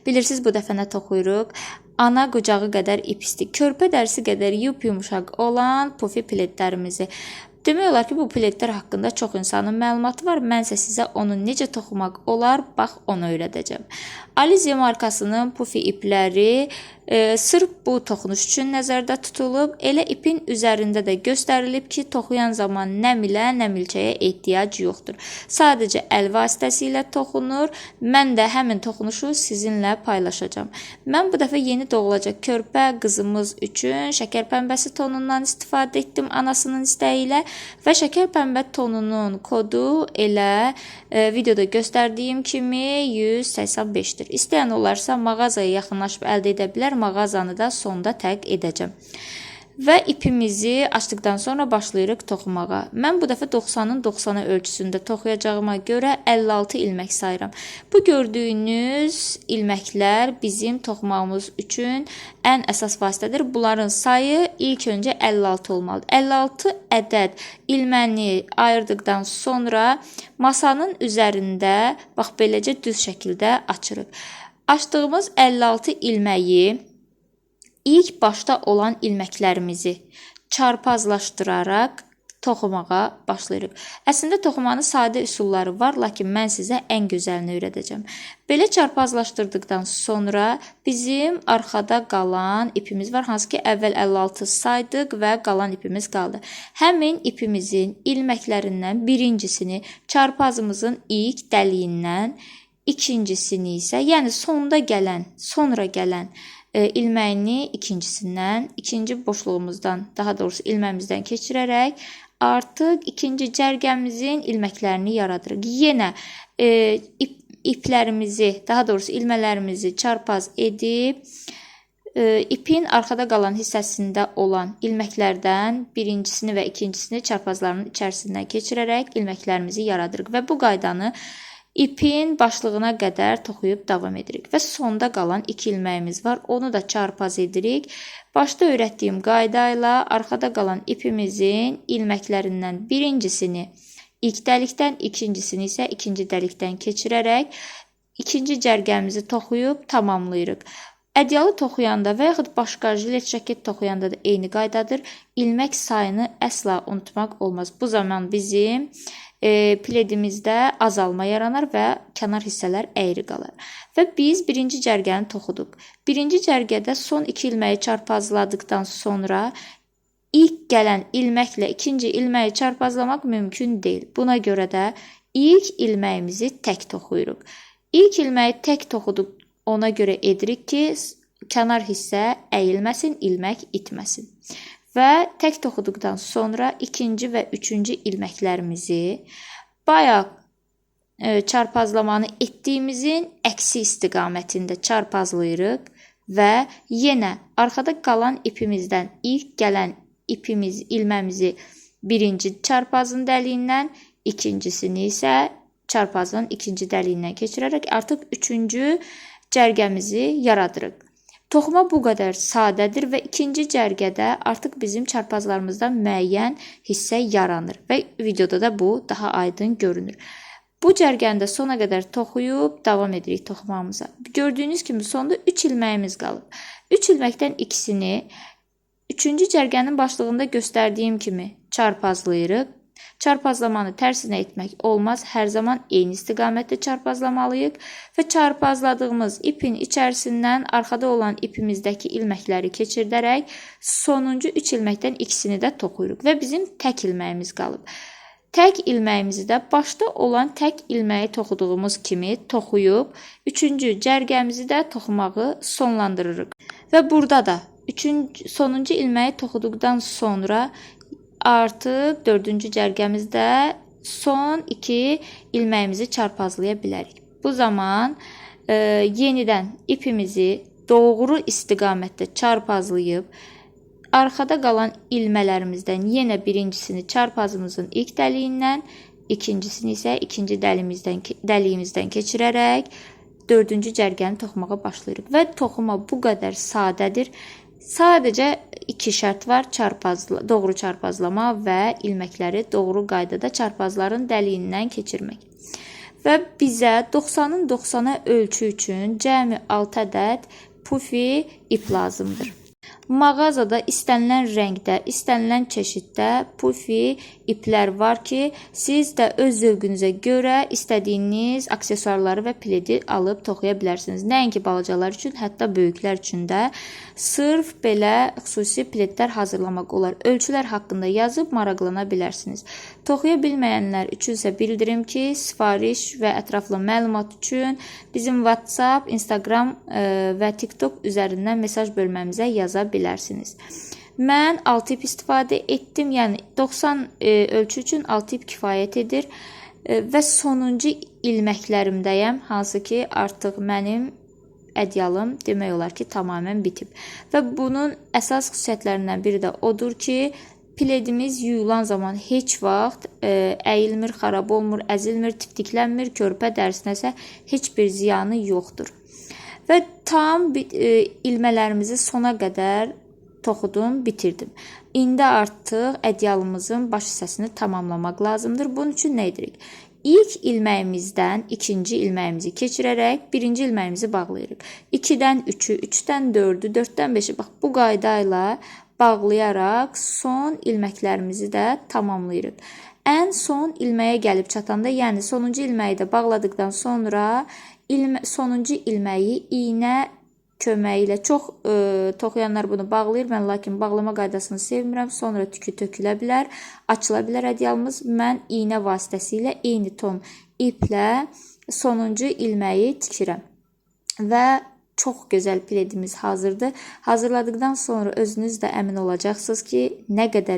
Bilirsiniz, bu dəfə nə toxuyuruq? Ana qucağı qədər ipstik, körpə dərisi qədər yumuşaq olan pufi pletlərimizi. Demək olar ki, bu pletlər haqqında çox insanın məlumatı var. Mən isə sizə onu necə toxumaq olar, bax onu öyrədəcəm. Alize markasının pufi ipləri sırf bu toxunuş üçün nəzərdə tutulub. Elə ipin üzərində də göstərilib ki, toxuyan zaman nə milə, nə milçəyə ehtiyac yoxdur. Sadəcə əl vasitəsilə toxunur. Mən də həmin toxunuşu sizinlə paylaşacağım. Mən bu dəfə yeni doğulacaq körpə qızımız üçün şəkər pəmbəsi tonundan istifadə etdim anasının istəyi ilə. Və şəkər pəmbə tonunun kodu elə videoda göstərdiyim kimi 185-dir. İstəyən olarsa mağazaya yaxınlaşıb əldə edə bilər. Mağazanı da sonda təq edəcəm. Və ipimizi açdıqdan sonra başlayırıq toxumağa. Mən bu dəfə 90-ın 90'a ölçüsündə toxuyacağıma görə 56 ilmək sayıram. Bu gördüyünüz ilməklər bizim toxumağımız üçün ən əsas vasitədir. Bunların sayı ilk öncə 56 olmalıdır. 56 ədəd ilməni ayırdıqdan sonra masanın üzərində bax beləcə düz şəkildə açırıq. Açdığımız 56 ilməyi İlk başda olan ilməklərimizi çarpazlaşdıraraq toxumağa başlayırıq. Əslində toxumanın sadə üsulları var, lakin mən sizə ən gözəlini öyrədəcəm. Belə çarpazlaşdırdıqdan sonra bizim arxada qalan ipimiz var, hansı ki əvvəl 56 saydıq və qalan ipimiz qaldı. Həmin ipimizin ilməklərindən birincisini çarpazımızın ilk dəliyindən, ikincisini isə, yəni sonra gələn ilməyini ikincisindən, ikinci boşluğumuzdan, daha doğrusu ilməmizdən keçirərək artıq ikinci cərgəmizin ilməklərini yaradırıq. Yenə iplərimizi, daha doğrusu ilmələrimizi çarpaz edib ipin arxada qalan hissəsində olan ilməklərdən birincisini və ikincisini çarpazlarının içərisindən keçirərək ilməklərimizi yaradırıq və bu qaydanı İpin başlığına qədər toxuyub davam edirik. Və sonda qalan 2 ilməyimiz var. Onu da çarpaz edirik. Başda öyrətdiyim qayda ilə arxada qalan ipimizin ilməklərindən birincisini ilk dəlikdən, ikincisini isə ikinci dəlikdən keçirərək ikinci cərgəmizi toxuyub tamamlayırıq. Ədyalı toxuyanda və yaxud başqa jilet jaket toxuyanda da eyni qaydadır. İlmək sayını əsla unutmaq olmaz. Bu zaman bizim pledimizdə azalma yaranar və kənar hissələr əyri qalır. Və biz birinci cərgəni toxuduq. Birinci cərgədə son 2 ilməyi çarpazladıqdan sonra ilk gələn ilməklə ikinci ilməyi çarpazlamaq mümkün deyil. Buna görə də ilk ilməyimizi tək toxuyuruq. İlk ilməyi tək toxuduq, ona görə edirik ki, kənar hissə əyilməsin, ilmək itməsin. Və tək toxuduqdan sonra ikinci və üçüncü ilməklərimizi bayaq çarpazlamanı etdiyimizin əksi istiqamətində çarpazlayırıq və yenə arxada qalan ipimizdən ilk gələn ilməmizi birinci çarpazın dəliyindən, ikincisini isə çarpazın ikinci dəliyindən keçirərək artıq üçüncü cərgəmizi yaradırıq. Toxuma bu qədər sadədir və ikinci cərgədə artıq bizim çarpazlarımızdan müəyyən hissə yaranır və videoda da bu daha aydın görünür. Bu cərgəni də sona qədər toxuyub davam edirik toxumamıza. Gördüyünüz kimi sonda 3 ilməyimiz qalıb. 3 ilməkdən ikisini 3-cü cərgənin başlığında göstərdiyim kimi çarpazlayırıq. Çarpazlamanı tərsinə etmək olmaz. Hər zaman eyni istiqamətdə çarpazlamalıyıq və çarpazladığımız ipin içərisindən arxada olan ipimizdəki ilməkləri keçirdərək sonuncu 3 ilməkdən ikisini də toxuyuruq və bizim tək ilməyimiz qalıb. Tək ilməyimizi də başda olan tək ilməyi toxuduğumuz kimi toxuyub 3-cü cərgəmizi də toxumağı sonlandırırıq. Və burada da sonuncu ilməyi toxuduqdan sonra artıq 4-cü cərgəmizdə son 2 ilməyimizi çarpazlaya bilərik. Bu zaman yenidən ipimizi doğru istiqamətdə çarpazlayıb arxada qalan ilmələrimizdən yenə birincisini çarpazımızın ilk dəliyindən, ikincisini isə ikinci dəliyimizdən keçirərək 4-cü cərgəni toxumağa başlayırıq. Və toxuma bu qədər sadədir. Sadəcə 2 şərt var: doğru çarpazlama və ilməkləri doğru qaydada çarpazların dəliyindən keçirmək. və bizə 90-ın 90-a ölçü üçün cəmi 6 ədəd pufi ip lazımdır. Mağazada istənilən rəngdə, istənilən çeşiddə pufi iplər var ki, siz də öz zövqünüzə görə istədiyiniz aksesuarları və pledi alıb toxuya bilərsiniz. Nəinki balacalar üçün, hətta böyüklər üçün də sırf belə xüsusi pledlər hazırlamaq olar. Ölçülər haqqında yazıb maraqlana bilərsiniz. Toxuya bilməyənlər üçün isə bildirim ki, sifariş və ətraflı məlumat üçün bizim WhatsApp, Instagram və TikTok üzərindən mesaj bölməmizə yaza bilərsiniz. Mən 6 ip istifadə etdim, yəni 90 ölçü üçün 6 ip kifayət edir və sonuncu ilməklərimdəyəm, hansı ki artıq mənim ədyalım demək olar ki tamamən bitib. Və bunun əsas xüsusiyyətlərindən biri də odur ki, pledimiz yuyulan zaman heç vaxt əyilmir, xarab olmur, əzilmir, tiftiklənmir, körpə dərisinə isə heç bir ziyanı yoxdur. Və tam ilmələrimizi sona qədər toxudum, bitirdim. İndi artıq ədyalımızın baş hissəsini tamamlamaq lazımdır. Bunun üçün nə edirik? İlk ilməyimizdən ikinci ilməyimizi keçirərək birinci ilməyimizi bağlayırıq. 2-dən 3-ü, 3-dən 4-ü, 4-dən 5-i bax bu qayda ilə bağlayaraq son ilməklərimizi də tamamlayırıq. Ən son ilməyə gəlib çatanda, yəni sonuncu ilməyi də bağladıqdan sonra sonuncu ilməyi iynə köməyi ilə çox toxuyanlar bunu bağlayır. Mən lakin bağlama qaydasını sevmirəm. Sonra tükü tökülə bilər, açıla bilər ədyalımız. Mən iynə vasitəsilə eyni ton iplə sonuncu ilməyi tikirəm. Və çox gözəl pledimiz hazırdır. Hazırladıqdan sonra özünüz də əmin olacaqsınız ki, nə qədər